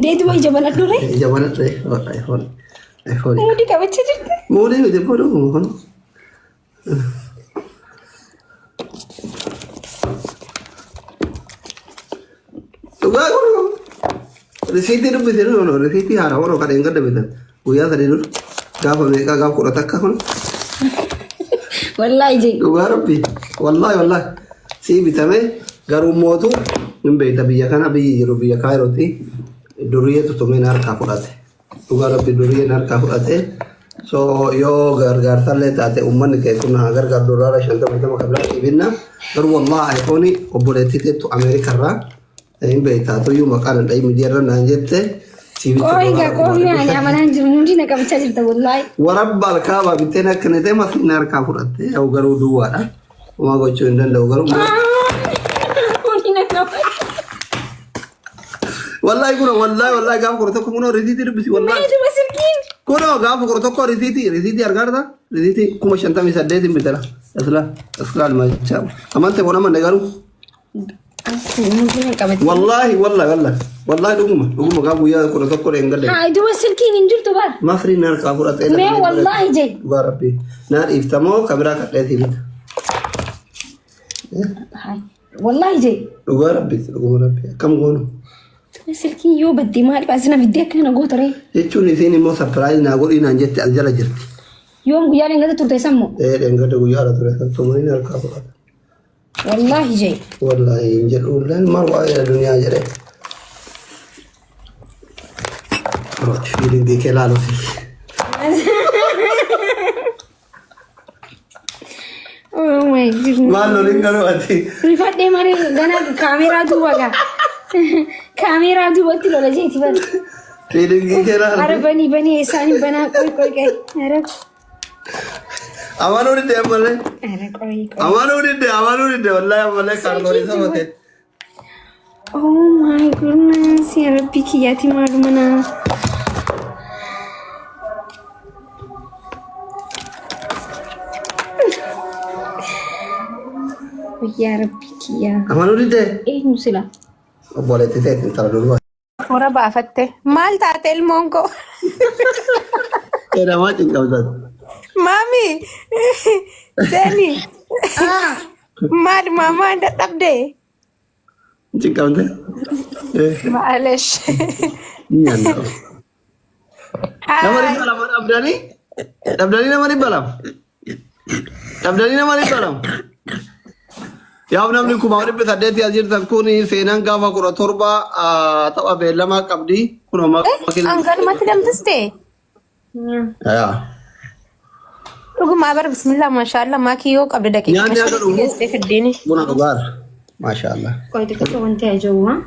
Fideeti way jabana dure. Jabana dure. iPhone. iPhone. Mudi qabacha jirte. Mudi miti bodo. Tuga kono. Risiti dubbite no risiti hara oro kare ngadde bitan. Guya sare dur. Gafa me ka gaf ko takka kono. Wallahi je. Tuga rabbi. Wallahi. Si bitame garu motu nimbe tabiya kana bi rubiya kairoti. Duriye to men har ka furate. Tuga rabbi duriye nar ka furate. So yo gar salle tate umman ke kunna agar gar durara shanta bitama kabla ibinna. Gar wallahi iPhone obboleti to America ra. In beta to you makan dai midiyar nan jette Koi ga koi ani amanan jumundi na kam chajirta wallahi warabbal kaaba bitena kanete masinar ka furate au garu duwa da ma go chundan da garu oni na ka wallahi kuno wallahi ga furate ko no resiti bisi wallahi Itu masirkin kuno ga furate ko resiti argarda resiti kuma shanta mi sadde bitara asla ma cham amante bona man garu والله دوما قابو يا كره تذكر انقل هاي دو سلكين انجلتو بعد ما فري نار كابورات ما والله جاي يا ربي نار افتمو كبرا كدتي بيت هاي والله جاي يا ربي كم غونو سلكين يو بدي ما بس انا بديك انا قوتري يچوني سيني مو سربرايز ناغول ان انجت الجلا جرت يوم غيا نغدا تورتي سمو انغدا غيا را تورتي سمو نار كابورات والله جاي والله انجل ولا المروه يا دنيا جري روح فيلينج دي كلالو Oh my goodness. Malo lingaro ati. Rifat deh mari gana kamera tu baga. Kamera tu buat lo lagi tiba. Feeling di kera. Arab bani esani bana koi kai. Arab. Amanu di amale. Arab koi. Amanu di wallahi amale karnori samate. Oh my goodness. Ya Rabbi kiyati malu mana. Ya Rabbi kiya. Amanu di de. Musila. Boleh tete entar dulu. Ora bafatte. Mal taate il mongo. Era mati kau tat. Mami. Deni. Mal mama anda tabde. Cik kau tat. Maalesh. Nyanda. Nama Hai. di balam Abdani? Abdani nama di balam. Abdani nama di balam. Ya abnam ni kumawari pe sadeti ajir tankuni senan gafa kura torba taba belama qabdi kuno makil. Angkat mati dam tiste. Ya. Rugu mabar bismillah mashallah maki yo qabde daki. Nyaanni aga dhugu. Este fiddini. Buna dhugar. Mashallah. Koi tu kita wanti aja wa.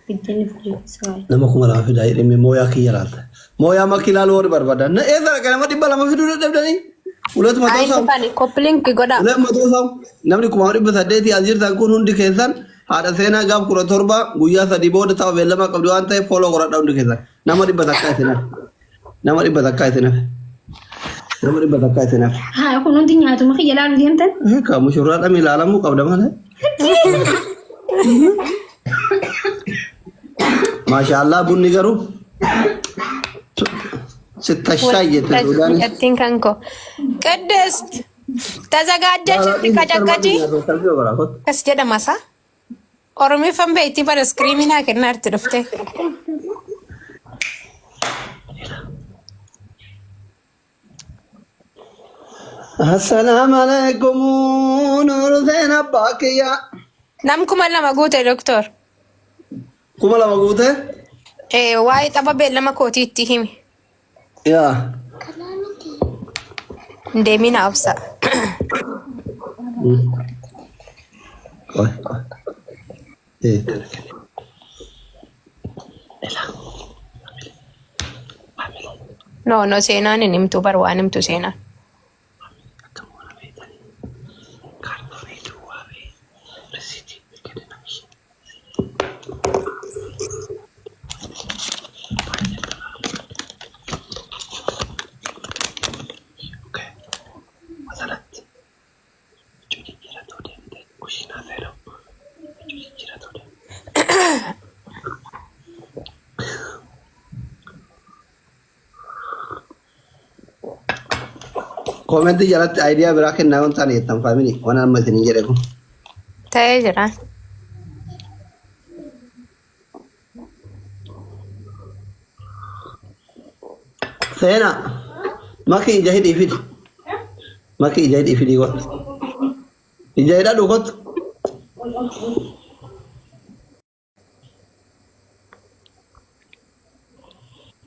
Bideni fuji sai. Nama kuma la fi dai me moya ki yalalta. Moya makilal wor barbada. Na eza kana mati balama fi dudu dabdani. Ulat ma Ai tosam. tani coupling ki goda. Ulat ma tosam. Namni kumawari pe sadeti ajir tankun hundi kesan. Ada sena gaf kura torba guya sa diboda tawa belama qabdi wanta follow kura daun kesan. Nama di badakka sena. Nama di badakka sena. Nama di badakka sena. Ha aku nanti nyatu maki jalan dia enten. Kamu syurat ami lalamu qabda mana? Mashallah bunni garu. ستشايت السوداني Yattin kanko. Qadest. Tazagaajjachi tikajaggachi. Kas jedha masa. Oromiffan beeyti bara screamina kennaarti dhufte. السلام عليكم نور زينب باكية Nam kuma lama guute doktor. كم لما قلت Waa'ee xaba beellama kootiitti himi. يا Deemina obsa. ايه No seenaan hin himtu bar waan himtu seenaan. Koomenti jalatti aydiyaa biraa kennaa waan ta'an jettan faamilii waan amma isin hin jedhe kun. Ta'ee jira. Seena makii ija hidhii fidi. Makii ija hidhii fidii goota. Ija hidhaa dhugotu.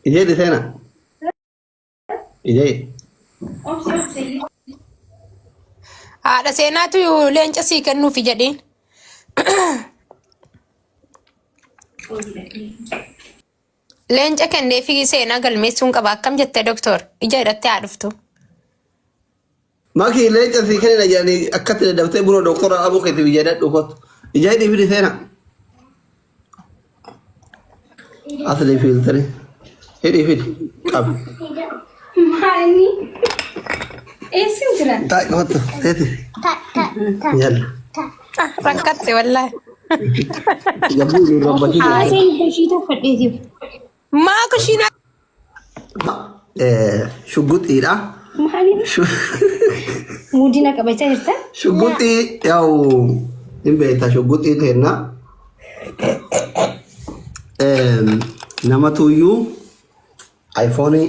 Ija hidhi seena. Ija hidhi. Haadha seenaatu leenca sii kennuufi jedhiin. Leenca kenneefi seenaa galmeessuun qaba akkam jettee doktor ija hidhattee haa dhuftu. Makii leenca sii kennina jedhanii akkatti dadhabtee buna doktora abuu keetiif ija hidhaa dhugotu. Ija hidhii fidi seena. Asli filteri. Hidhii fidi. Qabi. Maalini? Eessi jira? Taa'e qabatu. Teeti. Yalla. Rakkatte wallahi. Gabbuu nu rabbachuu. Haaseen bashii tokkodheetiif. Maa kushiina. Shugguxiidha. Maalini? Muudina qabachaa jirta? Shugguxii yaa'u hin beektaa shugguxii kenna. Nama tuyyuu iPhone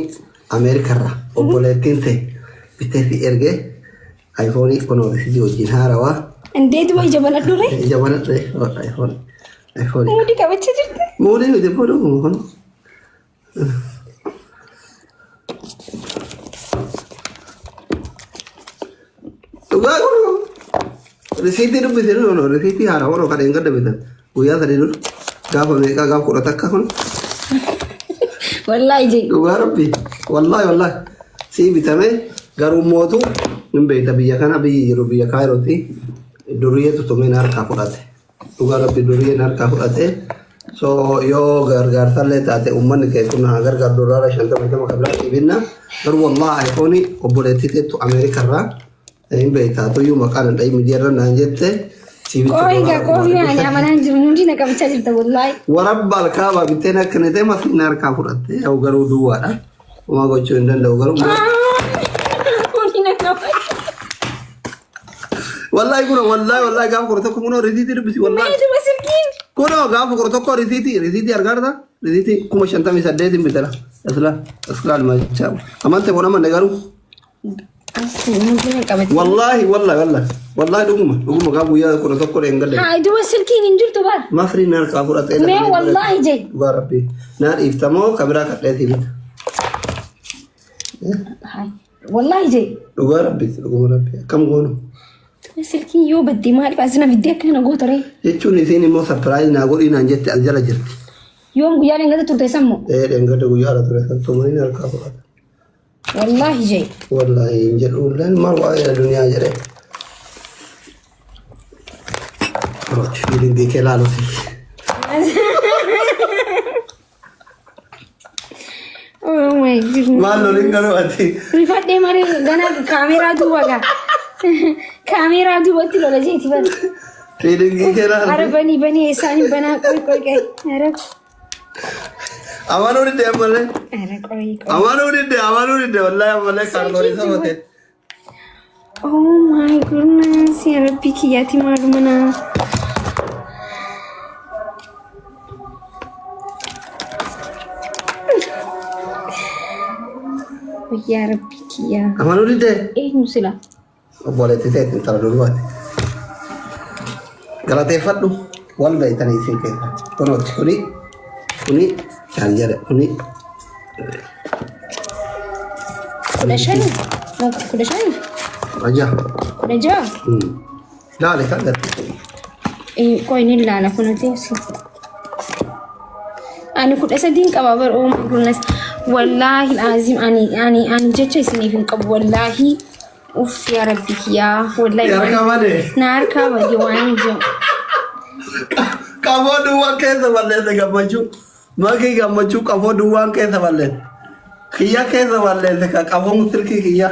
Ameerikarraa obboleettiin ta'e bitee fi ergee iPhone kunuunsi wajjin haarawaa. Indeetu waa ija banadhu ree? Ija banadhu iPhone. Muudii qabachaa jirta? Muudii nuti fuudhu kun. Dhugaa kun risiitii dubbisee dhuunfa risiitii haarawaa kan hin gadda bitan guyyaa sadii dur gaafa meeqaa gaafa kudha takka kun. Wallahi jee. Dhugaa rabbi wallahi sii bitamee garuu mootu hin beekta biyya kana biyyi jiru biyya Kaayirooti duriyyee tutumeen harkaa fudhate. Dhugaa rabbi duriyyeen harkaa fudhate. So yoo gargaarsallee taate uummanni keessuun haa gargaar doolaara 50 qablaa dhibinna garuu wallahi iPhone obboleettiteettu Ameerikarraa hin beektaa tuyyuu maqaan dhahii miidiyaarra naan jette. Qooyi ani amanaan jiru muudii na qabachaa jirta wallahi. Warabba alkaabaa bitteen akka nitee masiin harkaa fudhatte yoo garuu duwwaadha. Uma gochuu hin danda'u garuu. Muudii na qabachaa. Wallahi gaafa kudha tokko kunoo risiitii dubbisi wallahi. Meeshuma silkiin. Kunoo gaafa kudha tokko risiitii argaarta risiitii 58 bitala. Aslaan machaa amante kun amanne garuu. Wallahi dhuguma gaafa guyyaa kudha tokko dheengadde. Haa duba silkiin hin jirtu baal. Mafriin harkaa fudhatee. Mee wallahi jee. Dhugaa rabbi naa dhiiftamoo kabiraa kadheetii bita. Wallahi jee. Dhugaa rabbi dhuguma rabbi akkam goonu. Silkiin yoo baddee maaliif asina biddee akkana goota ree? Jechuun isiin immoo sarpiraayiz naa godhii naan jette as jala jirti. Yoom guyyaa dheengada turte sammoo? Dheengada guyyaa ala ture kan tumanii harkaa fudhata. Wallahi jee. Wallahi hin jedhu leen maal waa'ee duniyaa jedhee. Fiilingi kee laaluuti. Oh my goodness. Maal loliin garuu ati. Rifadhee malee gana kaameeraa duuba gaa. Kaameeraa duubatti lola jeeti bana. Fiilingi kee laaluuti. Ara banii eessaanii banaa qoy. Ara. Amanuu didde ammallee. Ara qoy. Amanuu didde wallahi ammallee kaarboonii sabate. Oh my goodness. Ya Rabbi kiyyaati maaluma naa. Ya Rabbi kiyyaa. Amanuu didde. Eenyu sila? Obboleetti ta'e intala durubaati. Galateeffadhu wal beeytanii isin keessa. Kunooti kuni kan jedhe kuni. 15. Aja. 16. Laale kan gatti. Qoy ni laala kunuti si. Ani 13 qaba bar oh my goodness. Wallahi azim ani jecha isiniif hin qabu wallahi. Uff ya Rabbi ya wallahi. Narka bade waan jiru. Qaboo duwwaan keessa balleessa gammachuu. Maqii gammachuu qaboo duwwaan keessa balleessa. Kiyya keessa balleessa ka qaboon silkii kiyya.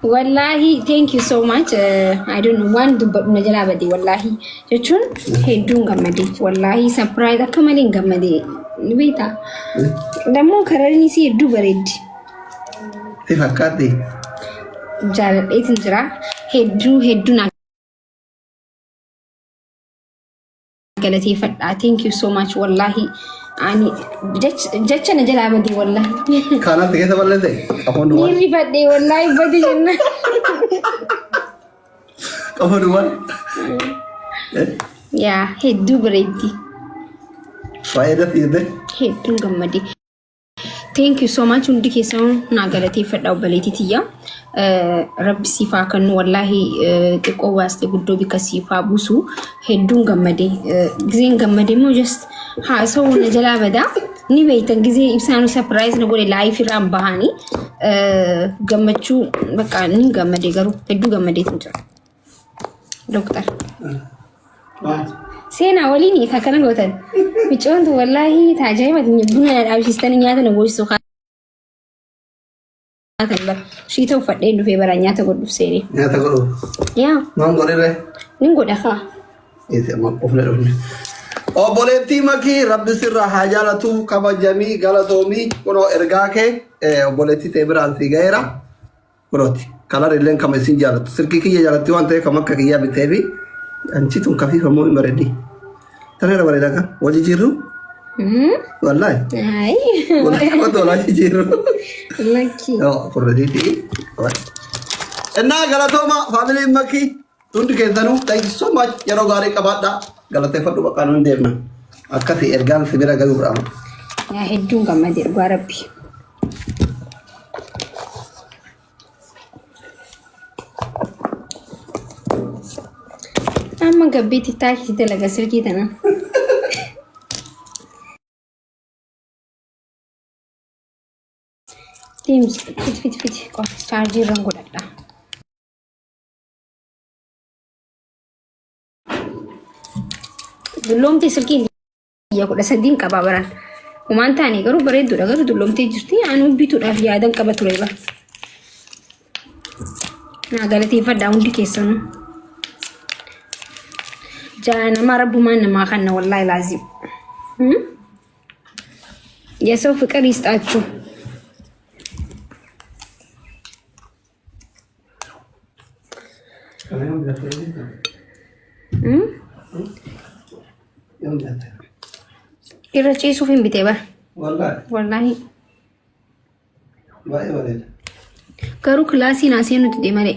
Wallahi thank you so much. I don't know waan dubbadhu na jalaa badee wallahi. Jechuun hedduun gammadee wallahi surprise akka malee gammadee. Beeta. Dammoo kararni si hedduu bareeddi. fakkaatti. Jaaladheetiin jira. Hedduu naa galateeffadhaa. Thank you so much wallahi. Ani jecha na jalaa badee wallahi. Kanatti keessa bal'ate qafoon duwwaa. Ni rifadhee wallahi badee jenna. Qafoon duwwaa. Yaa hedduu bareeddi. Faayida fiidee. Hedduu gammadee. Thank you so much hundi keessan naa galateeffadhaa obboleettii tiyya. Rabbi siifaa kan wallahi xiqqoo waaste guddoo bika siifaa buusu hedduun gammadee. Gizeen gammadee moo just haasawuu na jalaa badaa. Ni beektan gizee ibsaanu surprise na godhe live irraan bahanii gammachuu bakka ni gammadee garuu hedduu gammadeetiin jira. Doktor. Seenaa waliin kan kana gootan. Micoontu wallahi taajaajiba buna dhaabsistanii nyaata na goosisuu Shita ufadhee dhufee bara nyaata godhuuf seenee. Nyaata godhuuf. Yaa. Maal godhirree? Nin godha kaa. Eessi amma qofne dhufne. Obboleettii makii rabbi sirraa haa jaalatu kabajamii galatoomii kunoo ergaa kee obboleettii ta'e biraan si ga'eera. Kunooti kalar illeen kama isin jaalatu sirkii kiyya jaalatti waan ta'eef kam akka kiyyaa bitee fi anchi tun kafiifamoo hin bareeddi. Taneera bareedaa kan wajji jirru. Wallahi. Ay. Wallahi wajji jirru. Lucky. Oh, correditi. Enna galatoma family makki tundi keessanu thank you so much yeroo gaarii qabaadha galateeffadhu bakka nuun deemna akkasi ergaan sibira galuu fudhama. Yaa hedduun gammadee dhugaa rabbi. Amma gabbiitti taakisi dalaga sirkii tana. Teams fit kok charger orang godadha. Dullomte sirkii ya kudha sadiin qaba baran. Umaan taane garuu bareedduudha garuu dullomtee jirti anu bituudhaaf yaadan qaba ture bara. Naa galateeffadhaa hundi keessanuu. Jaa nama rabbumaan namaa kanna wallahi laazim. Yeesoo fiqir ይስጣችሁ. Irraci sufin bite ba? Wallahi. Karu klasi na sai nuti demare.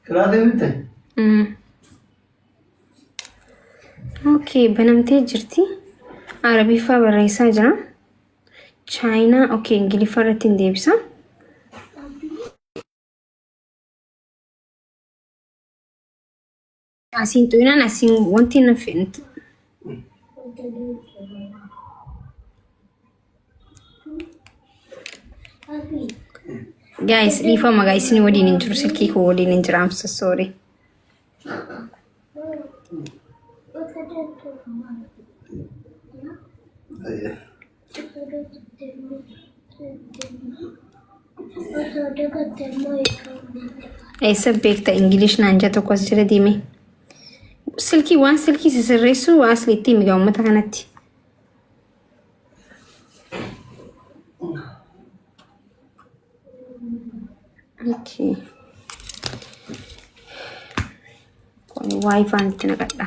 Klasi bite? Okay, banamte jirti. Arabi fa barreessa jira. China, okay, Ingiliffa irratti hin deebisa. Asin tuinan asin wanti na fint. Guys, lifa maga isini wadi ninjuru silki ko wadi ninjuru. I'm so sorry. Esa bekta English nanja to kwas jira dime. Silki wan silki sisirreessu asli itti miga ummata kanatti. Okay. Kuni wifi itti naqadha.